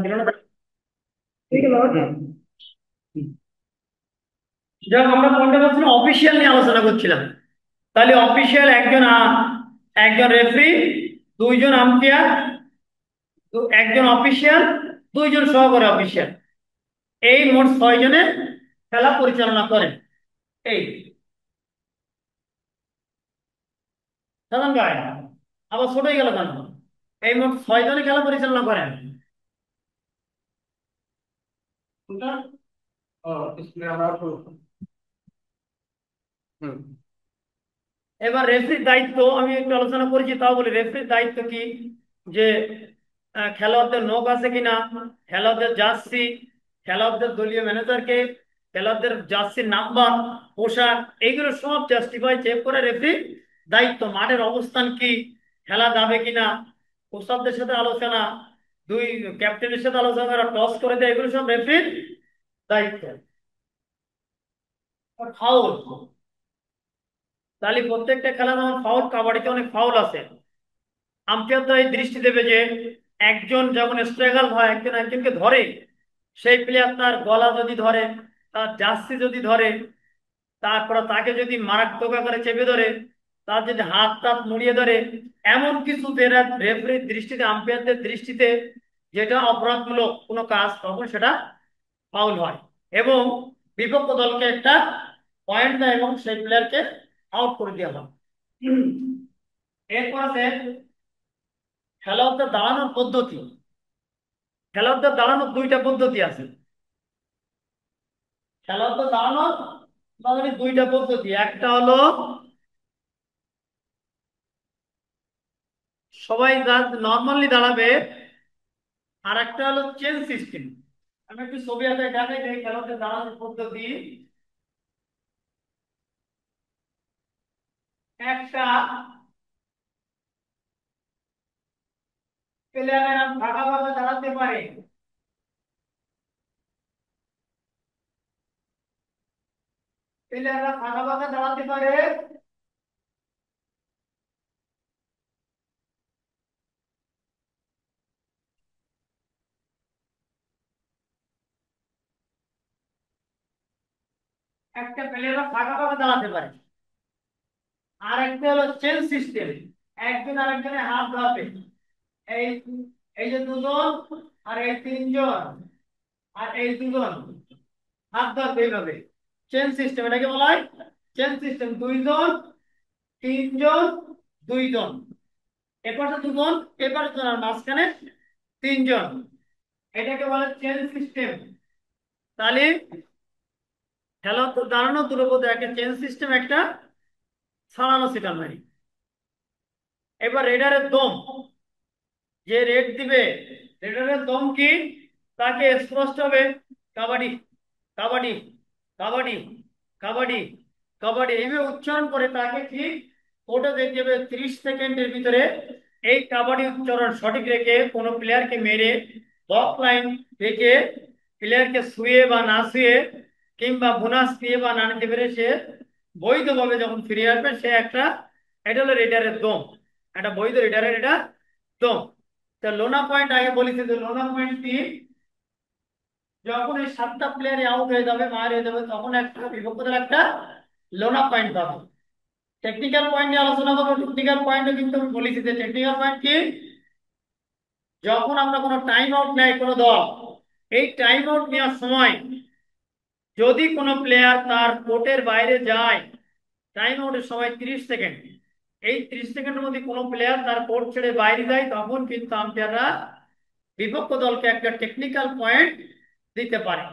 দিল না। ঠিক আছে। যাক আমরা কোনটা করছিলাম, অফিসিয়াল নিয়ে আলোচনা করছিলাম। তাহলে অফিসিয়াল একজন একজন রেফারি, দুইজন আম্পায়ার, একজন অফিসিয়াল, দুইজন সহকারী অফিসিয়াল, এই মোট 6 জনের খেলা পরিচালনা করেন। এই সাধারণ গায়ে আবার ছোট হয়ে গেল কেন? এই মোট 6 জনে খেলা পরিচালনা করেন। কোনটা? ও, इसमें আমরা হুম। এবার রেফারির দায়িত্ব আমি একটু আলোচনা করেছি, তাও বলি রেফারির দায়িত্ব কি, যে খেলোয়াড়দের নখ আছে কিনা, খেলোয়াড়দের জার্সি, খেলোয়াড়দের দলীয় ম্যানেজারকে, খেলোয়াড়দের জার্সির নাম্বার, পোশাক, এইগুলো সব জাস্টিফাই চেক করে রেফারির দায়িত্ব। মাঠের অবস্থান কি, খেলা যাবে কিনা, কোচদের সাথে আলোচনা, দুই ক্যাপ্টেনের সাথে আলোচনা করা, টস করে দেয়, এগুলো সব রেফারির দায়িত্ব। ফাউল, তাহলে প্রত্যেকটা খেলা যেমন ফাউল, কাবাডিতে অনেক ফাউল আছে। আম্পায়ার তো এই দৃষ্টি দেবে যে একজন যখন স্ট্রাগল হয়, একজন একজনকে ধরে, সেই প্লেয়ার তার গলা যদি ধরে, তার জার্সি যদি ধরে, তারপরে তাকে যদি মারাত্মক আকারে চেপে ধরে, তার যদি হাত টাত মুড়িয়ে ধরে, এমন কিছু রেফারির দৃষ্টিতে, আম্পায়ারদের দৃষ্টিতে যেটা অপরাধমূলক কোনো কাজ, তখন সেটা ফাউল হয় এবং বিপক্ষ দলকে একটা পয়েন্ট দেয় এবং সেই প্লেয়ারকে আউট করে দেওয়া হয়। এরপর আছে খেলোয়াড়দের দাঁড়ানোর পদ্ধতি। খেলোয়াড়দের দাঁড়ানোর দুইটা পদ্ধতি আছে। খেলোয়াড়দের দাঁড়ানোর দুইটা পদ্ধতি, একটা হলো সবাই নর্মালি দাঁড়াবে, আর একটা হলো চেন সিস্টেম। আমি একটু ছবি আঁকায় দেখাই দিই খেলোয়াড়দের দাঁড়ানোর পদ্ধতি। একটা প্লেয়ারেরা ভাগাভাগি দাঁড়াতে পারে, প্লেয়াররা ভাগাভাগি দাঁড়াতে পারে। একটা প্লেয়াররা ভাগাভাগি দাঁড়াতে পারে। আর একটা হলো চেন সিস্টেম, একজন আরেকজনের হাত ধরবে। এই এই যে দুজন, আর এই তিনজন, আর এই দুজন হাত ধরবে এইভাবে। চেন সিস্টেম, এটাকে বলা হয় চেন সিস্টেম। দুইজন, তিনজন, দুইজন, এপাশে দুজন, এপাশে দুজন, আর মাঝখানে তিনজন, এটাকে বলে চেন সিস্টেম। তাহলে খেলা তো দাঁড়ানো দুটো, একটা চেন সিস্টেম, একটা সারানো সিটার মারি। এবার রেডারের দম, যে রেড দিবে, রেডারের দম কি, তাকে স্পষ্ট হবে কাবাডি, কাবাডি, কাবাডি, কাবাডি, কাবাডি এইভাবে উচ্চারণ করে তাকে ঠিক কোর্টে দেখতে হবে 30 সেকেন্ডের ভিতরে এই কাবাডি উচ্চারণ সঠিক রেখে কোনো প্লেয়ারকে মেরে বক্স লাইন রেখে, প্লেয়ারকে শুয়ে বা না শুয়ে, কিংবা বোনাস দিয়ে বা না নিতে পেরে সে বৈধভাবে যখন ফিরে আসবে, সে একটা, এটা হলো রেডারের দম, একটা বৈধ রেডারের এটা দম। তো লোনা পয়েন্ট আগে বলেছি, যে লোনা পয়েন্ট কি, যখন এই 7টা প্লেয়ারে আউট হয়ে যাবে, মার হয়ে যাবে, তখন একটা বিপক্ষ দল একটা লোনা পয়েন্ট পাবে। টেকনিক্যাল পয়েন্ট নিয়ে আলোচনা করবো। টেকনিক্যাল পয়েন্টও কিন্তু আমি বলেছি যে টেকনিক্যাল পয়েন্ট কি, যখন আমরা কোনো টাইম আউট নেয় কোনো দল, এই টাইম আউট নেওয়ার সময় যদি কোনো প্লেয়ার তার কোর্টের বাইরে যায়, টাইম আউটের সময় 30 সেকেন্ড, এই 30 সেকেন্ডের মধ্যে কোনো প্লেয়ার তার কোর্ট ছেড়ে বাইরে যায়, তখন কিন্তু আম্পায়াররা বিপক্ষ দলকে একটা টেকনিক্যাল পয়েন্ট দিতে পারে।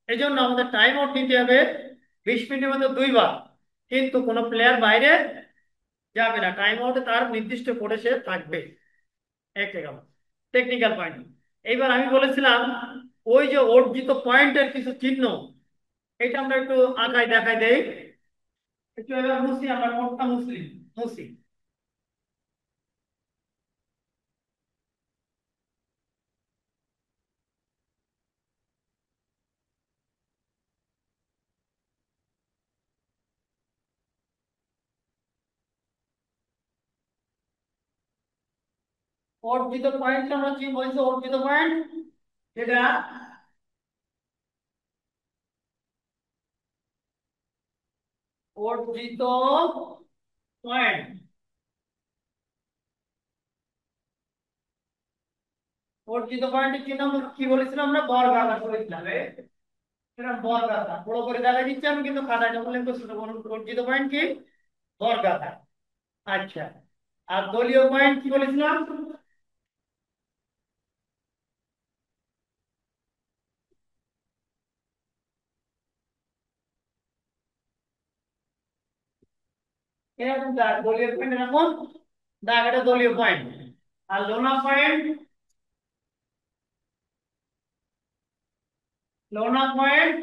এই জন্য আমাদের টাইম আউট নিতে হবে 20 মিনিটের মধ্যে 2 বার, কিন্তু কোনো প্লেয়ার বাইরে যাবে না, টাইম আউটে তার নির্দিষ্ট করে সে থাকবে। একটা গেল টেকনিক্যাল পয়েন্ট। এইবার আমি বলেছিলাম ওই যে অর্জিত পয়েন্টের কিছু চিহ্ন, এটা আমরা একটু আঁকায় দেখাই দেই। একটু এবার মুছি, আমরা কোনটা মুসলিম মুছি। অর্জিত পয়েন্ট আমরা কি বলছি, অর্জিত পয়েন্ট সেটা অর্জিত পয়েন্ট। অর্জিত পয়েন্টের চিহ্ন আমরা কি বলেছিলাম, আমরা বর্গাকার করেছিলাম। সেটা বর্গাকার বড় করে দেখা দিচ্ছে, আমি কিন্তু খাতায় যখন লিখবো ছোট বড় অর্জিত পয়েন্ট কি বর্গাকার। আচ্ছা, আর দলীয় পয়েন্ট কি বলেছিলাম? এরকম দাগ, দলীয় পয়েন্ট এরকম দাগ, এটা দলীয় পয়েন্ট। আর লোনা পয়েন্ট, লোনা পয়েন্ট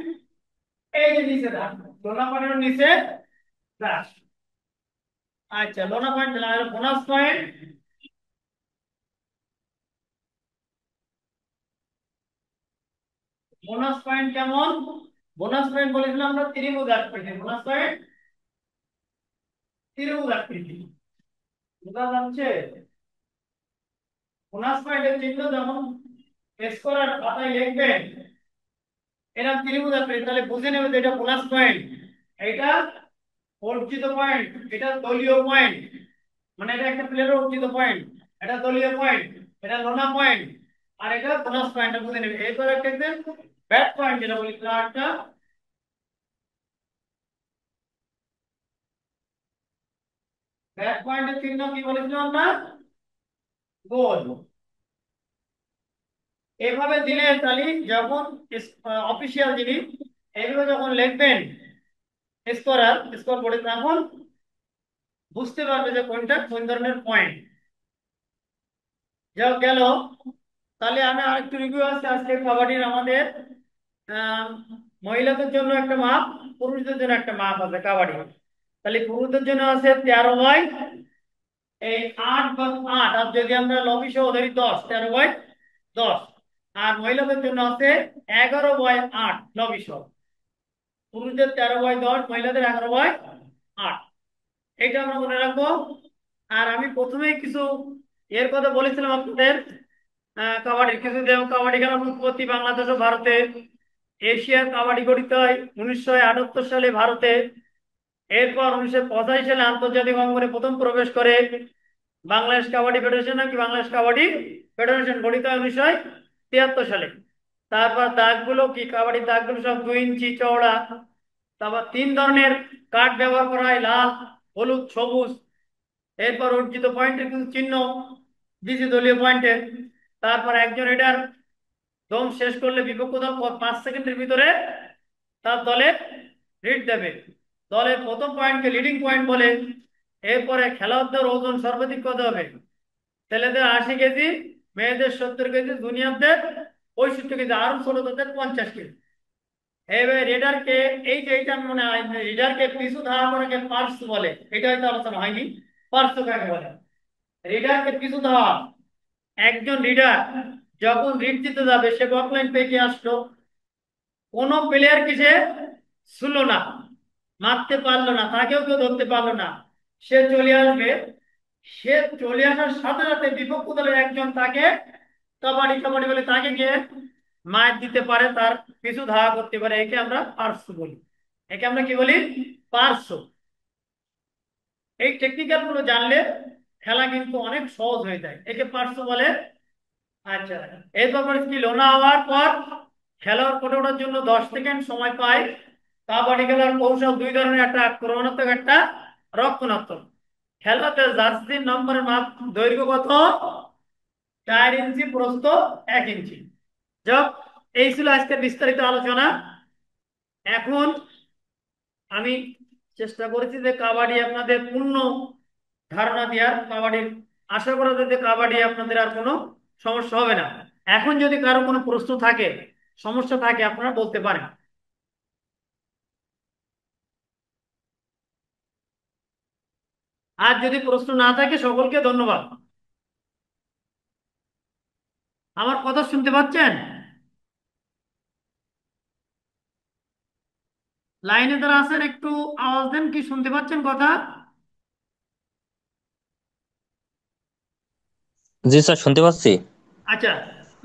এই যে নিচে দাগ, লোনা পয়েন্টের নিচে দাগ। আচ্ছা, লোনা পয়েন্ট দিলাম। আর বোনাস পয়েন্ট, বোনাস পয়েন্ট কেমন? বোনাস পয়েন্ট বলেছিলাম আমরা ত্রিভুজ আকৃতি, বোনাস পয়েন্ট ত্রিভুজ আকৃতি। বুঝা যাচ্ছে? বোনাস পয়েন্টের চিহ্ন যখন স্কোয়ার খাতায় লিখবেন এরকম ত্রিভুজ আকৃতি, তাহলে বুঝে নেবে যে এটা বোনাস পয়েন্ট, এটা অর্জিত পয়েন্ট, এটা দলীয় পয়েন্ট। মানে এটা একটা প্লেয়ারের অর্জিত পয়েন্ট, এটা দলীয় পয়েন্ট, এটা লোনা পয়েন্ট, আর এটা বোনাস পয়েন্ট। বুঝে নেবে। এরপর একটা ব্যাট পয়েন্ট যেটা বলি, একটা ব্যাট পয়েন্টের চিহ্ন কি বলেছিলাম আমরা? গোল। এভাবে দিলে তাহলে যখন অফিসিয়াল জিনিস এইভাবে যখন লিখবেন স্কোরার স্কোর বোর্ডে, তখন বুঝতে পারবে যে কোনটা কোন ধরনের পয়েন্ট। যা গেল। তাহলে আমি আরেকটু রিভিউ আছে আজকে কাবাডির আমাদের। আহ, মহিলাদের জন্য একটা মাপ, পুরুষদের জন্য একটা মাপ আছে কাবাডি। তাহলে পুরুষদের জন্য আছে 13 বাই এই 8 বা 8, আর যদি আমরা লবি সহ ধরি 10, 13 বাই 10। আর মহিলাদের জন্য আছে 11 বাই 8 লবি সহ। পুরুষদের 13 বাই 10, মহিলাদের 11 বাই 8। এটা আমরা মনে রাখবো। আর আমি প্রথমেই কিছু এর কথা বলেছিলাম আপনাদের। কাবাডির কিছু, যেমন কাবাডি খেলার উৎপত্তি বাংলাদেশ ও ভারতে। এশিয়ার কাবাডি গঠিত হয় 1978 সালে ভারতে। এরপর 1985 সালে আন্তর্জাতিক অঙ্গনে প্রথম প্রবেশ করে বাংলাদেশ কাবাডি ফেডারেশন, নাকি বাংলাদেশ কাবাডি ফেডারেশন গঠিত হয় 1973 সালে। তারপর দাগগুলো কি, কাবাডির দাগগুলো সব 2 ইঞ্চি চওড়া। তারপর 3 ধরনের কাঠ ব্যবহার করা হয়, লাল, হলুদ, সবুজ। এরপর অর্জিত পয়েন্টের কিছু চিহ্ন দিয়েছে দলীয় পয়েন্টের। তারপর একজন এটার দম শেষ করলে বিপক্ষ দল 5 সেকেন্ডের ভিতরে তার দলে লিড দেবে। দলের প্রথম পয়েন্টকে লিডিং পয়েন্ট বলে। এরপরে খেলোয়াড়দের ওজন সর্বাধিক কত হবে? ছেলেদের 80 কেজি, মেয়েদের 70 কেজি, জুনিয়রদের 65 কেজি, আরো ছোটদের 50 কেজি। এবার রেডারকে, এই যে এইটা মনে হয় রেডারকে পিছু ধাওয়া করাকে পার্স বলে, এটা হয়তো আলোচনা হয়নি। পার্স কাকে বলে? রিডারকে পিছু ধাওয়া। একজন রিডার যখন রিড দিতে যাবে, সে বকলাইন পেয়ে আসলো, কোন প্লেয়ার কি সে ছিল না, মারতে পারলো না, তাকেও কেউ ধরতে পারলো না, সে চলে আসবে। সে চলে আসার সাথে সাথে বিপক্ষ দলের একজন তাকে কাবাডি কাবাডি বলে তাকে গিয়ে মার দিতে পারে, তার পিছু ধাওয়া করতে পারে। একে আমরা পার্শ্ব বলি। একে আমরা কি বলি? পার্শ্ব। এই টেকনিক্যাল গুলো জানলে খেলা কিন্তু অনেক সহজ হয়ে যায়। একে পার্শ্ব বলে। আচ্ছা, এরপর কি, লোনা হওয়ার পর খেলোয়াড় কোর্টে ওঠার জন্য 10 সেকেন্ড সময় পায়। কাবাডি খেলার কৌশল 2 ধরনের, একটা আক্রমণাত্মক, একটা রক্ষণাত্মক। খেলোয়াড়দের জার্সির নম্বরের মাপ, দৈর্ঘ্য কত? 4 ইঞ্চি, প্রস্থ 1 ইঞ্চি। যাক, এই ছিল আজকের বিস্তারিত আলোচনা। এখন আমি চেষ্টা করেছি যে কাবাডি আপনাদের পূর্ণ ধারণা দেওয়ার। কাবাডির আশা করা যায় যে কাবাডি আপনাদের আর কোনো সমস্যা হবে না। এখন যদি কারো কোনো প্রশ্ন থাকে, সমস্যা থাকে, আপনারা বলতে পারেন। আর যদি প্রশ্ন না থাকে, সকলকে ধন্যবাদ। আমার কথা শুনতে পাচ্ছেন? লাইনে যারা আছেন একটু আওয়াজ দেন, কি শুনতে পাচ্ছেন কথা? জি স্যার, শুনতে পাচ্ছি। আচ্ছা,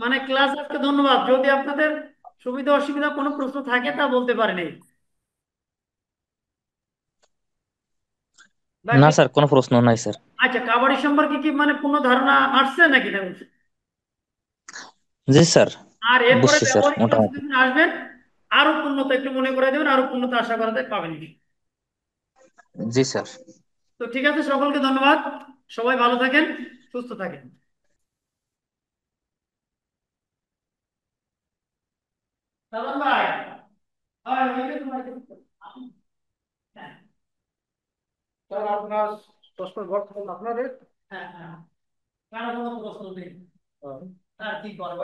মানে ক্লাস আজকে ধন্যবাদ। যদি আপনাদের সুবিধা অসুবিধা কোনো প্রশ্ন থাকে তা বলতে পারেন। না বাকি স্যার, কোনো প্রশ্ন নাই স্যার। আচ্ছা, কাবাডি সম্পর্কে কি মানে পূর্ণ ধারণা আসছে নাকি না? জি স্যার, আর এরপরে বুঝছি স্যার ব্যবহারিক ক্লাসে মোটামুটি। যখন আসবেন আরো পূর্ণতা একটু মনে করে দেবেন, আরো পূর্ণতা আশা করা যায় পাবেন। জি স্যার। তো ঠিক আছে, সকলকে ধন্যবাদ। সবাই ভালো থাকেন, সুস্থ থাকেন। সালমান ভাই, ওইদিকে তোমার হ্যাঁ, স্যার আপনার প্রশ্ন বর্তমান আপনাদের হ্যাঁ, হ্যাঁ, কারো কোনো প্রশ্ন নেই। আর কি করবো,